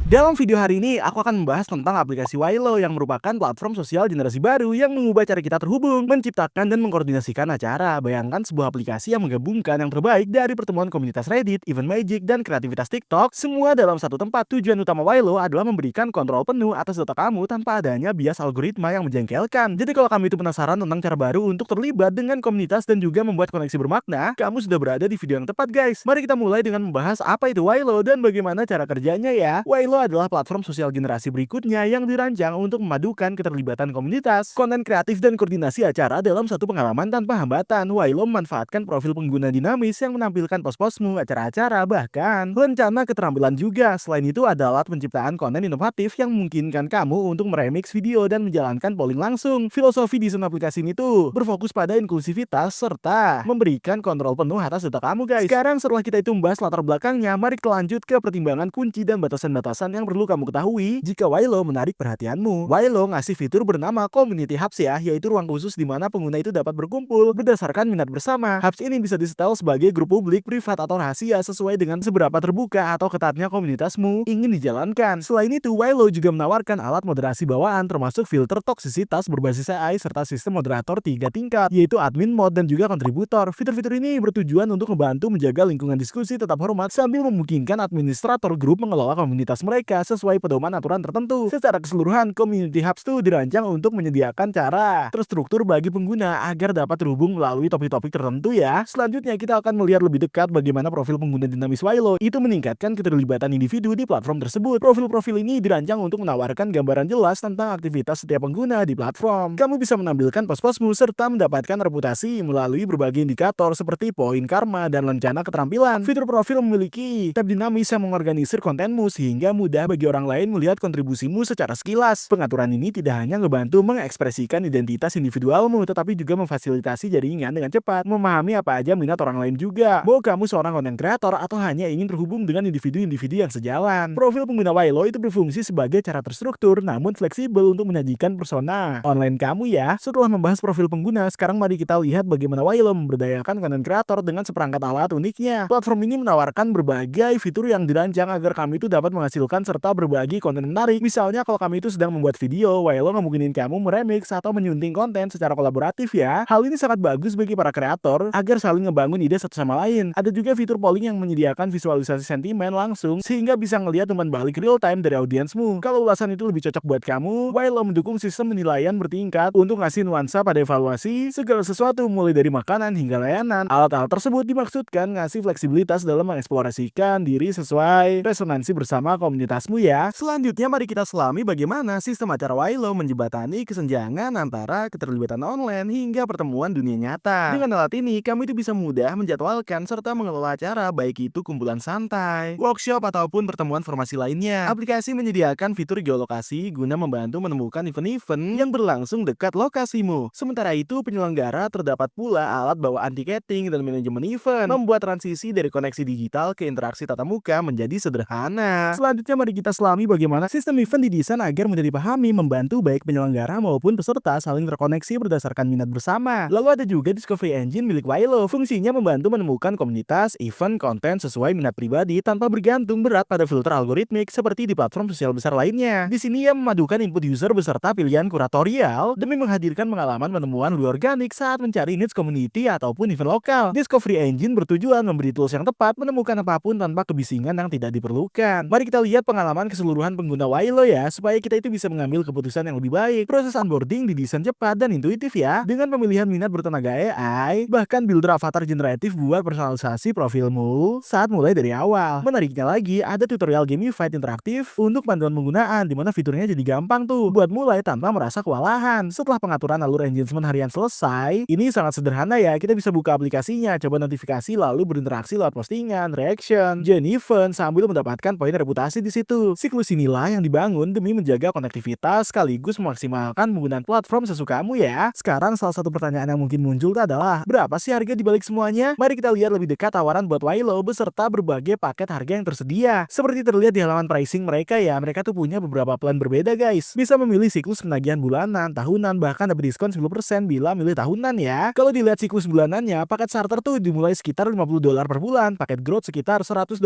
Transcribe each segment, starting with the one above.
Dalam video hari ini, aku akan membahas tentang aplikasi Wailo yang merupakan platform sosial generasi baru yang mengubah cara kita terhubung, menciptakan dan mengkoordinasikan acara. Bayangkan sebuah aplikasi yang menggabungkan yang terbaik dari pertemuan komunitas Reddit, event Magic, dan kreativitas TikTok, semua dalam satu tempat. Tujuan utama Wailo adalah memberikan kontrol penuh atas data kamu tanpa adanya bias algoritma yang menjengkelkan. Jadi kalau kamu itu penasaran tentang cara baru untuk terlibat dengan komunitas dan juga membuat koneksi bermakna, kamu sudah berada di video yang tepat guys. Mari kita mulai dengan membahas apa itu Wailo dan bagaimana cara kerjanya ya. Wailo adalah platform sosial generasi berikutnya yang dirancang untuk memadukan keterlibatan komunitas, konten kreatif dan koordinasi acara dalam satu pengalaman tanpa hambatan. Wailo memanfaatkan profil pengguna dinamis yang menampilkan pos-posmu, acara-acara, bahkan rencana keterampilan juga. Selain itu ada alat penciptaan konten inovatif yang memungkinkan kamu untuk meremix video dan menjalankan polling langsung. Filosofi desain aplikasi ini tuh berfokus pada inklusivitas serta memberikan kontrol penuh atas data kamu guys. Sekarang setelah kita itu membahas latar belakangnya, mari kita lanjut ke pertimbangan kunci dan batasan-batasan yang perlu kamu ketahui jika Wailo menarik perhatianmu. Wailo ngasih fitur bernama Community Hubs ya, yaitu ruang khusus di mana pengguna itu dapat berkumpul berdasarkan minat bersama. Hubs ini bisa disetel sebagai grup publik, privat atau rahasia sesuai dengan seberapa terbuka atau ketatnya komunitasmu ingin dijalankan. Selain itu, Wailo juga menawarkan alat moderasi bawaan termasuk filter toksisitas berbasis AI serta sistem moderator 3 tingkat, yaitu admin mode dan juga kontributor. Fitur-fitur ini bertujuan untuk membantu menjaga lingkungan diskusi tetap hormat sambil memungkinkan administrator grup mengelola komunitas mereka sesuai pedoman aturan tertentu. Secara keseluruhan, Community Hubs itu dirancang untuk menyediakan cara terstruktur bagi pengguna agar dapat terhubung melalui topik-topik tertentu ya. Selanjutnya kita akan melihat lebih dekat bagaimana profil pengguna dinamis Wailo itu meningkatkan keterlibatan individu di platform tersebut. Profil-profil ini dirancang untuk menawarkan gambaran jelas tentang aktivitas setiap pengguna di platform. Kamu bisa menampilkan pos-posmu serta mendapatkan reputasi melalui berbagai indikator seperti poin karma dan rencana keterampilan. Fitur profil memiliki tab dinamis yang mengorganisir kontenmu sehingga mudah bagi orang lain melihat kontribusimu secara sekilas. Pengaturan ini tidak hanya ngebantu mengekspresikan identitas individualmu, tetapi juga memfasilitasi jaringan dengan cepat, memahami apa aja minat orang lain juga. Mau kamu seorang konten kreator atau hanya ingin terhubung dengan individu-individu yang sejalan. Profil pengguna Wailo itu berfungsi sebagai cara terstruktur namun fleksibel untuk menyajikan persona online kamu ya. Setelah membahas profil pengguna, sekarang mari kita lihat bagaimana Wailo memberdayakan konten kreator dengan seperangkat alat uniknya. Platform ini menawarkan berbagai fitur yang dirancang agar kamu itu dapat menghasilkan serta berbagi konten menarik. Misalnya kalau kamu itu sedang membuat video, Wailo memungkinkan kamu meremix atau menyunting konten secara kolaboratif ya. Hal ini sangat bagus bagi para kreator agar saling ngebangun ide satu sama lain. Ada juga fitur polling yang menyediakan visualisasi sentimen langsung sehingga bisa ngelihat umpan balik real time dari audiensmu. Kalau ulasan itu lebih cocok buat kamu, Wailo mendukung sistem penilaian bertingkat untuk ngasih nuansa pada evaluasi segala sesuatu mulai dari makanan hingga layanan. Alat-alat tersebut dimaksudkan ngasih fleksibilitas dalam mengeksplorasikan diri sesuai resonansi bersama komunitasmu ya. Selanjutnya mari kita selami bagaimana sistem acara Wailo menjembatani kesenjangan antara keterlibatan online hingga pertemuan dunia nyata. Dengan alat ini, kamu itu bisa mudah menjadwalkan serta mengelola acara baik itu kumpulan santai, workshop ataupun pertemuan formasi lainnya. Aplikasi menyediakan fitur geolokasi guna membantu menemukan event-event yang berlangsung dekat lokasimu. Sementara itu, penyelenggara terdapat pula alat bawaan tiketing dan manajemen event, membuat transisi dari koneksi digital ke interaksi tatap muka menjadi sederhana. Selanjutnya mari kita selami bagaimana sistem event didesain agar mudah dipahami, membantu baik penyelenggara maupun peserta saling terkoneksi berdasarkan minat bersama. Lalu ada juga Discovery Engine milik Wailo. Fungsinya membantu menemukan komunitas, event, konten sesuai minat pribadi tanpa bergantung berat pada filter algoritmik seperti di platform sosial besar lainnya. Di sini ia memadukan input user beserta pilihan kuratorial demi menghadirkan pengalaman penemuan lebih organik saat mencari niche community ataupun event lokal. Discovery Engine bertujuan memberi tools yang tepat menemukan apapun tanpa kebisingan yang tidak diperlukan. Mari kita lihat pengalaman keseluruhan pengguna Wailo ya, supaya kita itu bisa mengambil keputusan yang lebih baik. Proses onboarding didesain cepat dan intuitif ya, dengan pemilihan minat bertenaga AI, bahkan builder avatar generatif buat personalisasi profilmu saat mulai dari awal. Menariknya lagi, ada tutorial gamified interaktif untuk panduan penggunaan, dimana fiturnya jadi gampang tuh buat mulai tanpa merasa kewalahan. Setelah pengaturan alur engagement harian selesai, ini sangat sederhana ya, kita bisa buka aplikasinya, coba notifikasi lalu berinteraksi lewat postingan, reaction, join event sambil mendapatkan poin reputasi di situ. Siklus inilah yang dibangun demi menjaga konektivitas sekaligus memaksimalkan penggunaan platform sesukamu ya. Sekarang salah satu pertanyaan yang mungkin muncul adalah, berapa sih harga dibalik semuanya? Mari kita lihat lebih dekat tawaran buat Wailo beserta berbagai paket harga yang tersedia. Seperti terlihat di halaman pricing mereka ya, mereka tuh punya beberapa plan berbeda guys. Bisa memilih siklus penagihan bulanan, tahunan, bahkan dapat diskon 10% bila milih tahunan ya. Kalau dilihat siklus bulanannya, paket starter tuh dimulai sekitar $50 per bulan, paket growth sekitar $120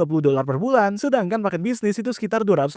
per bulan, sedangkan paket bisnis itu itu sekitar $280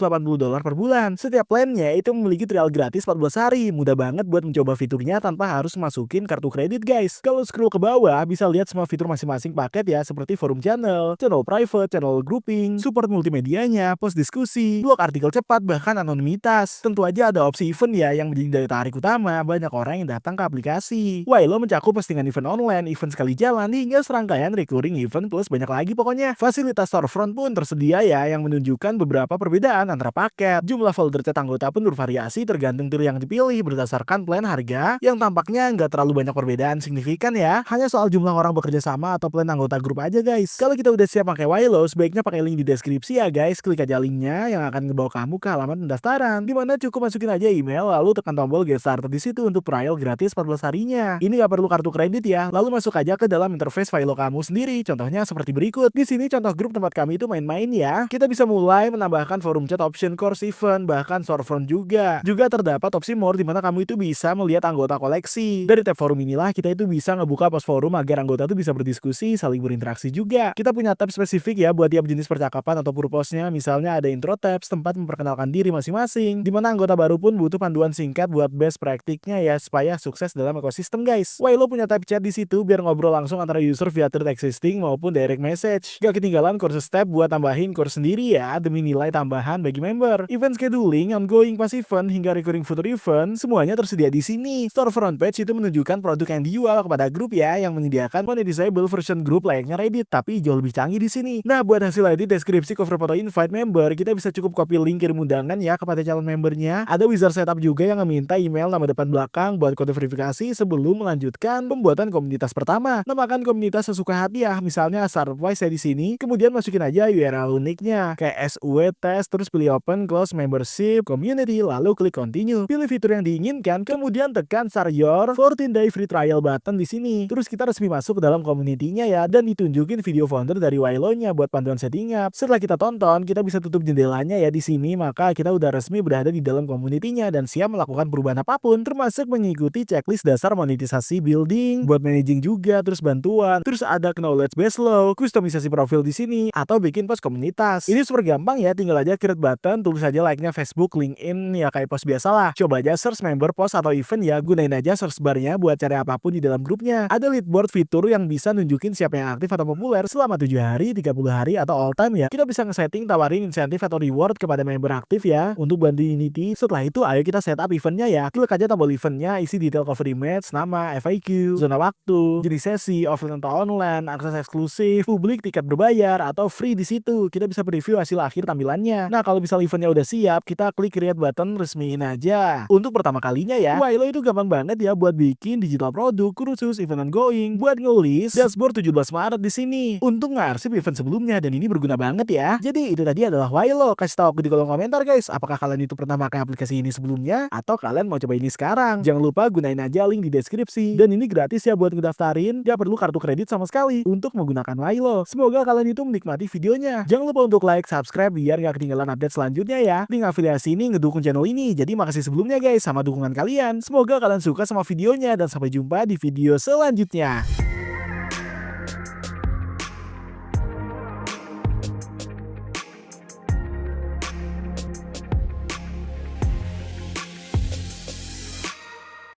per bulan. Setiap plannya itu memiliki trial gratis 14 hari. Mudah banget buat mencoba fiturnya tanpa harus masukin kartu kredit guys. Kalau scroll ke bawah bisa lihat semua fitur masing-masing paket ya, seperti forum channel, channel private, channel grouping, support multimedianya, post diskusi, blog artikel cepat, bahkan anonimitas. Tentu aja ada opsi event ya yang menjadi daya tarik utama banyak orang yang datang ke aplikasi. Wailo mencakup postingan event online, event sekali jalan, hingga serangkaian recurring event plus banyak lagi pokoknya. Fasilitas storefront pun tersedia ya yang menunjukkan beberapa perbedaan antara paket. Jumlah folder chat anggota pun bervariasi tergantung tier yang dipilih berdasarkan plan harga yang tampaknya nggak terlalu banyak perbedaan signifikan ya. Hanya soal jumlah orang bekerja sama atau plan anggota grup aja guys. Kalau kita udah siap pakai Wailo, sebaiknya pakai link di deskripsi ya guys. Klik aja linknya yang akan ngebawa kamu ke halaman pendaftaran, dimana cukup masukin aja email lalu tekan tombol get started di situ untuk trial gratis 14 harinya. Ini nggak perlu kartu kredit ya. Lalu masuk aja ke dalam interface Wailo kamu sendiri. Contohnya seperti berikut. Di sini contoh grup tempat kami itu main-main ya. Kita bisa mulai menambahkan forum chat option, course event, bahkan storefront juga. Juga terdapat opsi more di mana kamu itu bisa melihat anggota koleksi. Dari tab forum inilah kita itu bisa ngebuka post forum agar anggota itu bisa berdiskusi, saling berinteraksi juga. Kita punya tab spesifik ya buat tiap jenis percakapan atau purpose-nya. Misalnya ada intro tabs, tempat memperkenalkan diri masing-masing, di mana anggota baru pun butuh panduan singkat buat best praktiknya ya supaya sukses dalam ekosistem guys. Wailo punya tab chat di situ biar ngobrol langsung antara user via thread existing maupun direct message. Gak ketinggalan courses tab buat tambahin course sendiri ya demi nilai tambahan bagi member. Event scheduling, ongoing pas event hingga recurring future event semuanya tersedia di sini. Storefront page itu menunjukkan produk yang dijual kepada grup ya yang menyediakan monetizable version grup layaknya Reddit tapi jauh lebih canggih di sini. Nah, buat hasil edit deskripsi cover foto invite member, kita bisa cukup copy link kirim undangan ya kepada calon membernya. Ada wizard setup juga yang meminta email nama depan belakang buat kode verifikasi sebelum melanjutkan pembuatan komunitas pertama. Namakan komunitas sesuka hati ya, misalnya Surprise ya di sini. Kemudian masukin aja URL uniknya kayak SUE test, terus pilih open, close, membership, community, lalu klik continue. Pilih fitur yang diinginkan, kemudian tekan start your 14-day free trial button di sini. Terus kita resmi masuk ke dalam community-nya ya dan ditunjukin video founder dari Wailo-nya buat panduan setting up. Setelah kita tonton, kita bisa tutup jendelanya ya di sini, maka kita udah resmi berada di dalam community-nya dan siap melakukan perubahan apapun, termasuk mengikuti checklist dasar monetisasi building, buat managing juga, terus bantuan, terus ada knowledge base low, kustomisasi profil di sini, atau bikin post komunitas. Ini super gampang ya, tinggal aja create button, tulis aja like-nya Facebook, LinkedIn ya kayak post biasa lah. Coba aja search member, post atau event ya, gunain aja search bar-nya buat cari apapun di dalam grupnya. Ada leaderboard fitur yang bisa nunjukin siapa yang aktif atau populer selama 7 hari, 30 hari, atau all time ya. Kita bisa nge-setting tawarin insentif atau reward kepada member aktif ya untuk bantu Unity. Setelah itu ayo kita setup eventnya ya. Klik aja tombol eventnya, isi detail cover image, nama, FAQ, zona waktu, jenis sesi, offline atau online, akses eksklusif, publik, tiket berbayar, atau free di situ. Kita bisa preview hasil akhir tampilannya. Nah, kalau misal eventnya udah siap, kita klik create button, resmiin aja. Untuk pertama kalinya ya, Wailo itu gampang banget ya buat bikin digital produk, kursus, event ongoing, buat ngelis dashboard 17 Maret di sini. Untuk ngarsip event sebelumnya dan ini berguna banget ya. Jadi itu tadi adalah Wailo. Kasih tahu aku di kolom komentar guys, apakah kalian itu pernah pakai aplikasi ini sebelumnya atau kalian mau coba ini sekarang? Jangan lupa gunain aja link di deskripsi. Dan ini gratis ya buat ngedaftarin. Gak perlu kartu kredit sama sekali untuk menggunakan Wailo. Semoga kalian itu menikmati videonya. Jangan lupa untuk like, subscribe biar gak ketinggalan update selanjutnya ya. Link afiliasi ini ngedukung channel ini. Jadi makasih sebelumnya guys sama dukungan kalian. Semoga kalian suka sama videonya dan sampai jumpa di video selanjutnya.